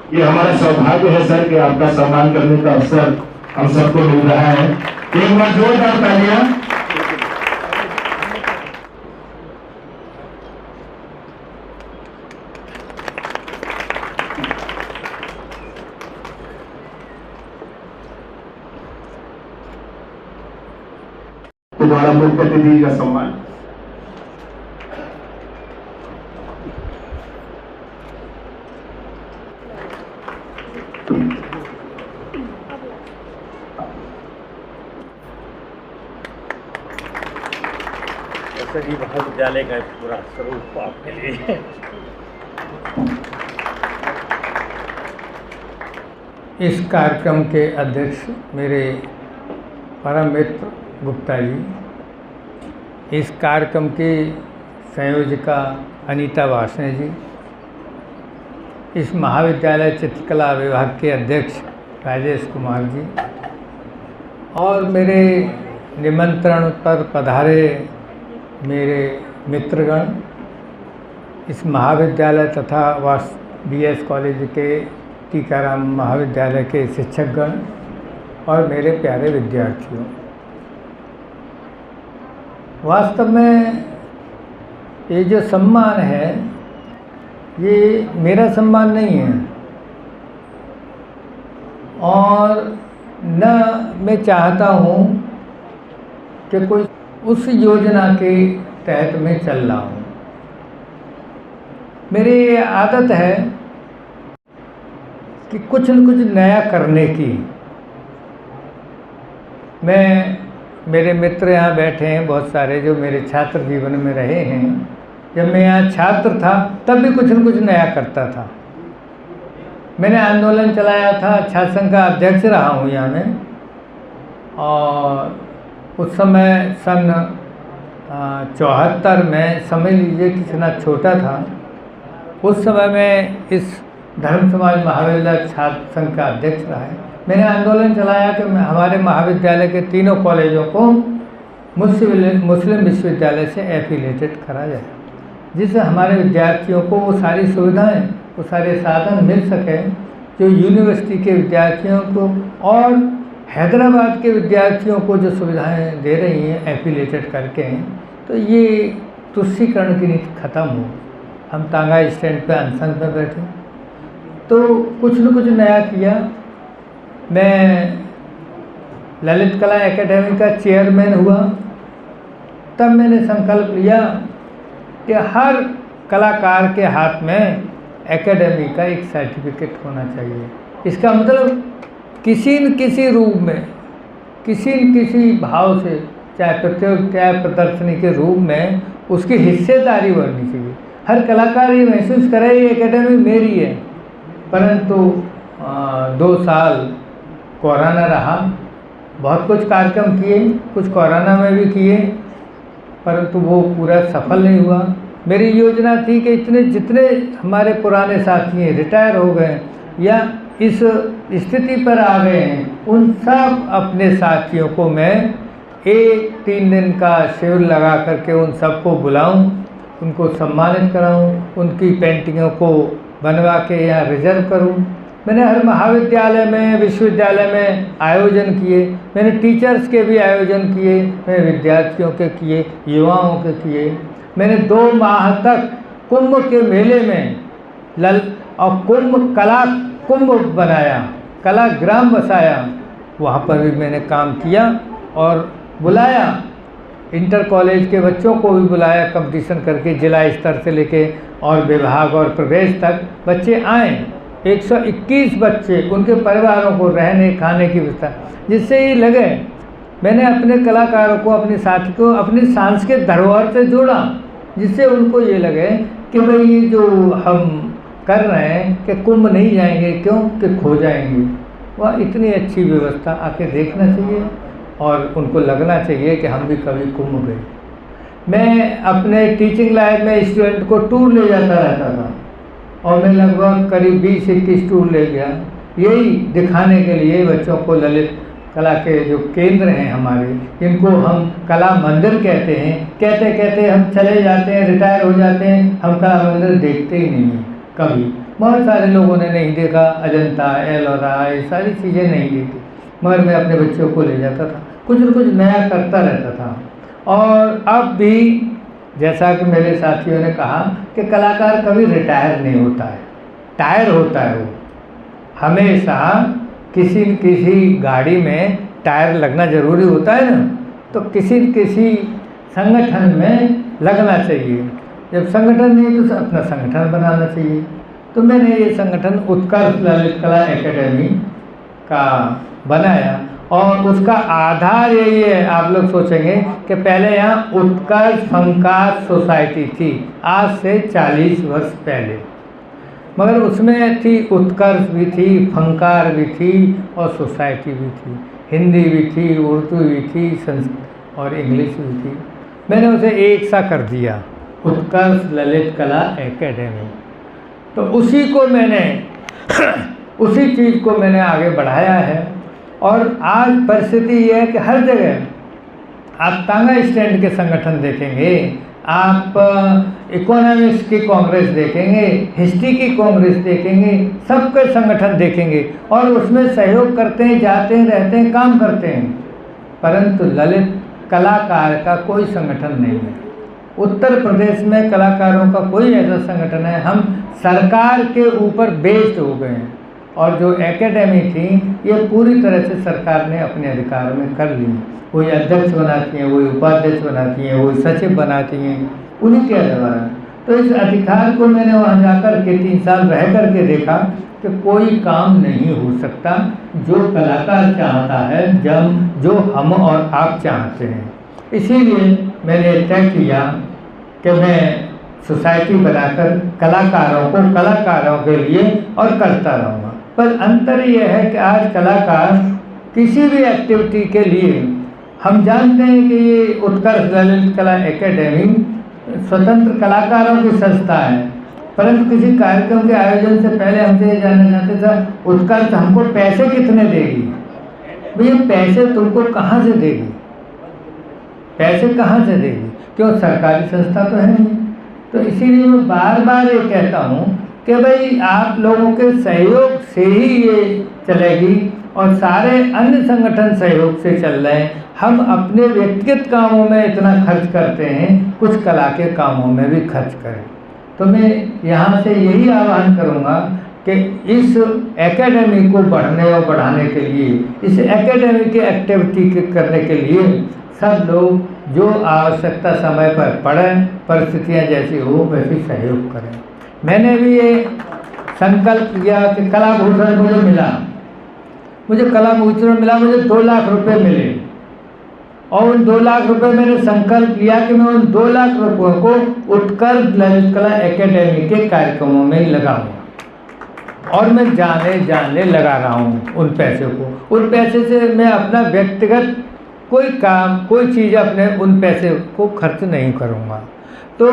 ये हमारा सौभाग्य है सर कि आपका सम्मान करने का अवसर हम सबको मिल रहा है। एक बार जोरदार तालियां। तुम्हारा मुख्य अतिथि का सम्मान। सभी महाविद्यालय का पूरा स्वरूप आपके लिए। इस कार्यक्रम के अध्यक्ष मेरे परम मित्र गुप्ता जी, इस कार्यक्रम की संयोजिका अनीता वासने जी, इस महाविद्यालय चित्रकला विभाग के अध्यक्ष राजेश कुमार जी और मेरे निमंत्रण पर पधारे मेरे मित्रगण, इस महाविद्यालय तथा BS कॉलेज के टीकाराम महाविद्यालय के शिक्षकगण और मेरे प्यारे विद्यार्थियों। वास्तव में ये जो सम्मान है ये मेरा सम्मान नहीं है और न मैं चाहता हूँ कि कोई उस योजना के तहत मैं चल रहा हूँ। मेरी आदत है कि कुछ न कुछ नया करने की। मेरे मित्र यहाँ बैठे हैं बहुत सारे जो मेरे छात्र जीवन में रहे हैं। जब मैं यहाँ छात्र था तब भी कुछ न कुछ नया करता था। मैंने आंदोलन चलाया था, छात्र संघ का अध्यक्ष रहा हूँ यहाँ में, और उस समय सन 74 में, समझ लीजिए कि इतना छोटा था, उस समय में इस धर्म समाज महाविद्यालय छात्र संघ का अध्यक्ष रहा है। मैंने आंदोलन चलाया कि हमारे महाविद्यालय के तीनों कॉलेजों को मुस्लिम विश्वविद्यालय से एफिलेटेड करा जाए, जिससे हमारे विद्यार्थियों को वो सारी सुविधाएं, वो सारे साधन मिल सके जो यूनिवर्सिटी के विद्यार्थियों को और हैदराबाद के विद्यार्थियों को जो सुविधाएं दे रही हैं एफिलेटेड करके हैं। तो ये तुष्टीकरण की नीति खत्म हो। हम तांगा स्टैंड पे अनशन में बैठे तो कुछ न कुछ नया किया। मैं ललित कला एकेडमी का चेयरमैन हुआ, तब मैंने संकल्प लिया कि हर कलाकार के हाथ में एकेडमी का एक सर्टिफिकेट होना चाहिए। इसका मतलब किसी न किसी रूप में, किसी न किसी भाव से, चाहे प्रतियोगिता चाहे प्रदर्शनी के रूप में उसकी हिस्सेदारी बढ़नी चाहिए। हर कलाकार ये महसूस करे ये एकेडमी मेरी है। परंतु 2 साल कोरोना रहा, बहुत कुछ कार्यक्रम किए, कुछ कोरोना में भी किए, परंतु वो पूरा सफल नहीं हुआ। मेरी योजना थी कि जितने हमारे पुराने साथी हैं रिटायर हो गए या इस स्थिति पर आ गए हैं, उन सब अपने साथियों को मैं 3 दिन का शिविर लगा करके उन सबको बुलाऊं, उनको सम्मानित कराऊं, उनकी पेंटिंगों को बनवा के यहाँ रिजर्व करूं। मैंने हर महाविद्यालय में, विश्वविद्यालय में आयोजन किए। मैंने टीचर्स के भी आयोजन किए, मैंने विद्यार्थियों के किए, युवाओं के किए। मैंने 2 माह तक कुंभ के मेले में और कला कुंभ बनाया, कला ग्राम बसाया, वहाँ पर भी मैंने काम किया और बुलाया। इंटर कॉलेज के बच्चों को भी बुलाया, कंपटीशन करके जिला स्तर से लेके और विभाग और प्रदेश तक बच्चे आए। 121 बच्चे, उनके परिवारों को रहने खाने की व्यवस्था, जिससे ये लगे मैंने अपने कलाकारों को, अपने साथी को अपनी सांस्कृतिक धरोहर से जोड़ा, जिससे उनको ये लगे कि भाई ये जो हम कर रहे हैं कि कुंभ नहीं जाएंगे, क्यों कि खो जाएंगे। वह इतनी अच्छी व्यवस्था आके देखना चाहिए और उनको लगना चाहिए कि हम भी कभी कुंभ गए। मैं अपने टीचिंग लाइफ में स्टूडेंट को टूर ले जाता रहता था और मैं लगभग करीब 20-21 टूर ले गया, यही दिखाने के लिए बच्चों को ललित कला के जो केंद्र हैं हमारे, जिनको हम कला मंदिर कहते हैं, कहते कहते हम चले जाते हैं, रिटायर हो जाते हैं, हम कला मंदिर देखते ही नहीं हैं कभी। बहुत सारे लोगों ने नहीं देखा, अजंता, एलोरा, ये सारी चीज़ें नहीं देखी, मगर मैं अपने बच्चों को ले जाता था, कुछ न कुछ नया करता रहता था। और अब भी जैसा कि मेरे साथियों ने कहा कि कलाकार कभी रिटायर नहीं होता है, टायर होता है वो। हमेशा किसी न किसी गाड़ी में टायर लगना ज़रूरी होता है ना, तो किसी न किसी संगठन में लगना चाहिए। जब संगठन नहीं तो अपना संगठन बनाना चाहिए। तो मैंने ये संगठन उत्कर्ष ललित कला एकेडमी का बनाया और उसका आधार यही है। आप लोग सोचेंगे कि पहले यहाँ उत्कर्ष फंकार सोसाइटी थी, आज से 40 वर्ष पहले, मगर उसमें थी उत्कर्ष भी थी, फंकार भी थी और सोसाइटी भी थी, हिंदी भी थी, उर्दू भी थी, संस्कृत और इंग्लिश भी थी। मैंने उसे एक सा कर दिया, उत्कर्ष ललित कला एकेडमी। तो उसी को मैंने उसी चीज़ को मैंने आगे बढ़ाया है। और आज परिस्थिति ये है कि हर जगह आप तांगा स्टैंड के संगठन देखेंगे, आप इकोनॉमिक्स की कांग्रेस देखेंगे, हिस्ट्री की कांग्रेस देखेंगे, सबके संगठन देखेंगे और उसमें सहयोग करते हैं, जाते हैं, रहते हैं, काम करते हैं, परंतु ललित कलाकार का कोई संगठन नहीं है। उत्तर प्रदेश में कलाकारों का कोई ऐसा संगठन है, हम सरकार के ऊपर बेस्ड हो गए हैं। और जो एकेडमी थी ये पूरी तरह से सरकार ने अपने अधिकार में कर ली। वही अध्यक्ष बनाती हैं, वही उपाध्यक्ष बनाती हैं, वही सचिव बनाती हैं, उन्हीं के द्वारा। तो इस अधिकार को मैंने वहाँ जाकर के 3 साल रह कर के देखा कि कोई काम नहीं हो सकता जो कलाकार चाहता है, जो हम और आप चाहते हैं। इसीलिए मैंने तय किया कि मैं सोसाइटी बनाकर कलाकारों के लिए और करता रहूँगा। पर अंतर यह है कि आज कलाकार किसी भी एक्टिविटी के लिए, हम जानते हैं कि ये उत्कर्ष ललित कला एकेडमी स्वतंत्र कलाकारों की संस्था है, परंतु किसी कार्यक्रम के आयोजन से पहले हमसे ये जानना चाहते थे उत्कर्ष हमको पैसे कितने देगी। भैया पैसे तुमको कहाँ से देगी, पैसे कहाँ से देगी, क्यों सरकारी संस्था तो है नहीं। तो इसीलिए मैं बार बार ये कहता हूँ कि भाई आप लोगों के सहयोग से ही ये चलेगी और सारे अन्य संगठन सहयोग से चल रहे हैं। हम अपने व्यक्तिगत कामों में इतना खर्च करते हैं, कुछ कला के कामों में भी खर्च करें। तो मैं यहाँ से यही आह्वान करूँगा कि इस एकेडमी को बढ़ने और बढ़ाने के लिए, इस एकेडमी की एक्टिविटी के करने के लिए सब लोग जो आवश्यकता समय पर पड़े, परिस्थितियाँ जैसी हो वैसी सहयोग करें। मैंने भी ये संकल्प किया कि कला भूषण मुझे मिला, मुझे 2 लाख रुपए मिले और उन 2 लाख रुपए मैंने संकल्प लिया कि मैं उन 2 लाख रुपयों को उत्कर्ष ललित कला एकेडमी के कार्यक्रमों में ही लगाऊंगा। और मैं जाने लगा रहा हूँ उन पैसे को। उन पैसे से मैं अपना व्यक्तिगत कोई काम, कोई चीज़ अपने उन पैसे को खर्च नहीं करूँगा। तो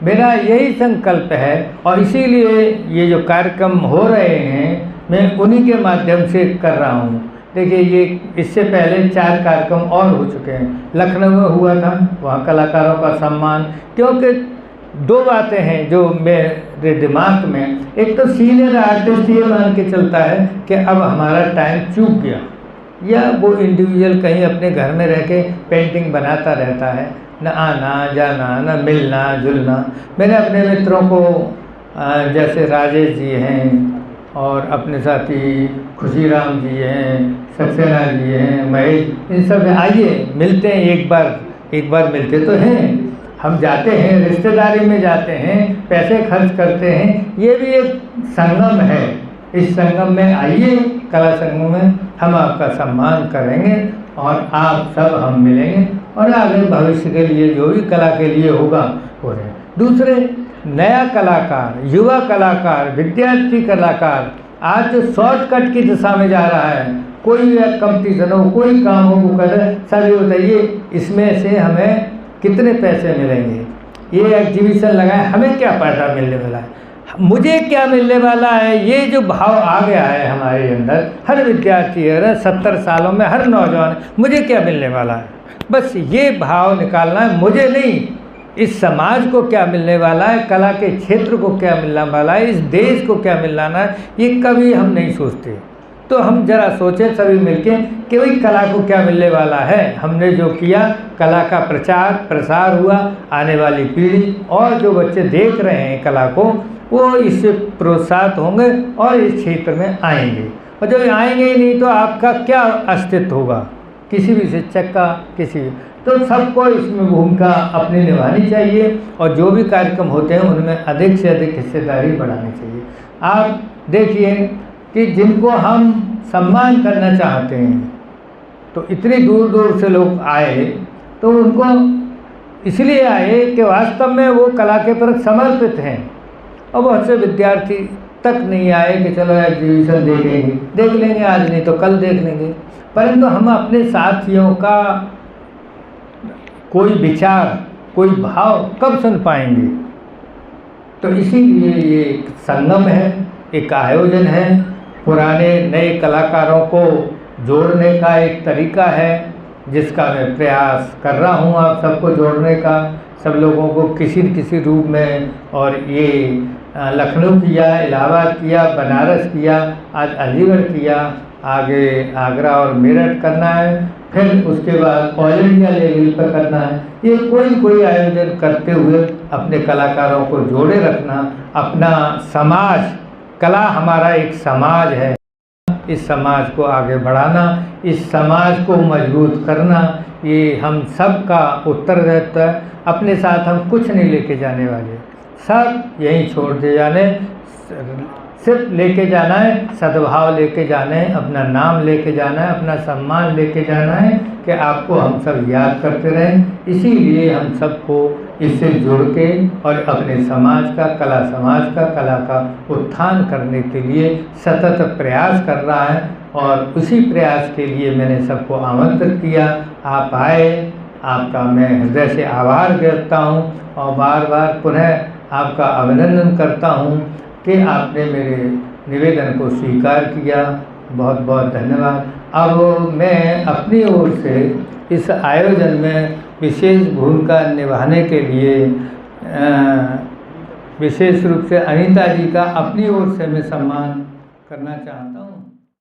मेरा यही संकल्प है और इसीलिए ये जो कार्यक्रम हो रहे हैं मैं उन्हीं के माध्यम से कर रहा हूँ। देखिए ये इससे पहले 4 कार्यक्रम और हो चुके हैं। लखनऊ में हुआ था, वहाँ कलाकारों का सम्मान, क्योंकि 2 बातें हैं जो मेरे दिमाग में, एक तो सीनियर आर्टिस्ट ये मान के चलता है कि अब हमारा टाइम चूक गया, या वो इंडिविजुअल कहीं अपने घर में रह के पेंटिंग बनाता रहता है, न आना जाना, न मिलना जुलना। मैंने अपने मित्रों को जैसे राजेश जी हैं और अपने साथी खुशीराम जी हैं, सक्सेना जी हैं, महेश, इन सब आइए मिलते हैं, एक बार मिलते तो हैं। हम जाते हैं, रिश्तेदारी में जाते हैं, पैसे खर्च करते हैं, ये भी एक संगम है। इस संगम में आइए, कला संगम में हम आपका सम्मान करेंगे और आप सब हम मिलेंगे और आगे भविष्य के लिए जो भी कला के लिए होगा हो रहे। दूसरे, नया कलाकार, युवा कलाकार, विद्यार्थी कलाकार आज जो शॉर्टकट की दिशा में जा रहा है, कोई कंपटीशन हो, कोई काम हो, वो कर रहे, सर ये बताइए इसमें से हमें कितने पैसे मिलेंगे, ये एग्जीबिशन लगाए हमें क्या पैसा मिलने वाला है, मुझे क्या मिलने वाला है। ये जो भाव आ गया है हमारे अंदर, हर विद्यार्थी है 70 सालों में, हर नौजवान, मुझे क्या मिलने वाला है, बस ये भाव निकालना है। मुझे नहीं, इस समाज को क्या मिलने वाला है, कला के क्षेत्र को क्या मिलने वाला है, इस देश को क्या मिलना है, ये कभी हम नहीं सोचते। तो हम जरा सोचें सभी मिलके कि भाई कला को क्या मिलने वाला है। हमने जो किया, कला का प्रचार प्रसार हुआ, आने वाली पीढ़ी और जो बच्चे देख रहे हैं कला को, वो इससे प्रोत्साहित होंगे और इस क्षेत्र में आएंगे। और जब आएंगे ही नहीं तो आपका क्या अस्तित्व होगा, किसी भी शिक्षक का, किसी भी। तो सबको इसमें भूमिका अपनी निभानी चाहिए और जो भी कार्यक्रम होते हैं उनमें अधिक से अधिक हिस्सेदारी बढ़ानी चाहिए। आप देखिए कि जिनको हम सम्मान करना चाहते हैं तो इतनी दूर दूर से लोग आए, तो उनको इसलिए आए कि वास्तव में वो कला के प्रति समर्पित हैं। और बहुत से विद्यार्थी तक नहीं आए कि चलो एग्जीबिशन देख लेंगे आज नहीं तो कल देख लेंगे, परंतु हम अपने साथियों का कोई विचार, कोई भाव कब सुन पाएंगे। तो इसीलिए ये एक संगम है, एक आयोजन है, पुराने नए कलाकारों को जोड़ने का एक तरीका है जिसका मैं प्रयास कर रहा हूँ आप सबको जोड़ने का, सब लोगों को किसी न किसी रूप में। और ये लखनऊ किया, इलाहाबाद किया, बनारस किया, आज अलीगढ़ किया, आगे आगरा और मेरठ करना है, फिर उसके बाद ऑल इंडिया लेवल पर करना है। ये कोई आयोजन करते हुए अपने कलाकारों को जोड़े रखना, अपना समाज, कला हमारा एक समाज है, इस समाज को आगे बढ़ाना, इस समाज को मजबूत करना, ये हम सब का उत्तरदायित्व है। अपने साथ हम कुछ नहीं लेके जाने वाले, सब यहीं छोड़ दे जाने, सिर्फ लेके जाना है सद्भाव लेके जाना है, अपना नाम लेके जाना है, अपना सम्मान लेके जाना है कि आपको हम सब याद करते रहें। इसीलिए हम सबको इससे जुड़ के और अपने समाज का, कला समाज का, कला का उत्थान करने के लिए सतत प्रयास कर रहा है। और उसी प्रयास के लिए मैंने सबको आमंत्रित किया, आप आए, आपका मैं हृदय से आभार व्यक्त हूँ और बार बार पुनः आपका अभिनंदन करता हूँ कि आपने मेरे निवेदन को स्वीकार किया। बहुत बहुत धन्यवाद। अब मैं अपनी ओर से इस आयोजन में विशेष भूमिका निभाने के लिए विशेष रूप से अनीता जी का अपनी ओर से मैं सम्मान करना चाहता हूँ।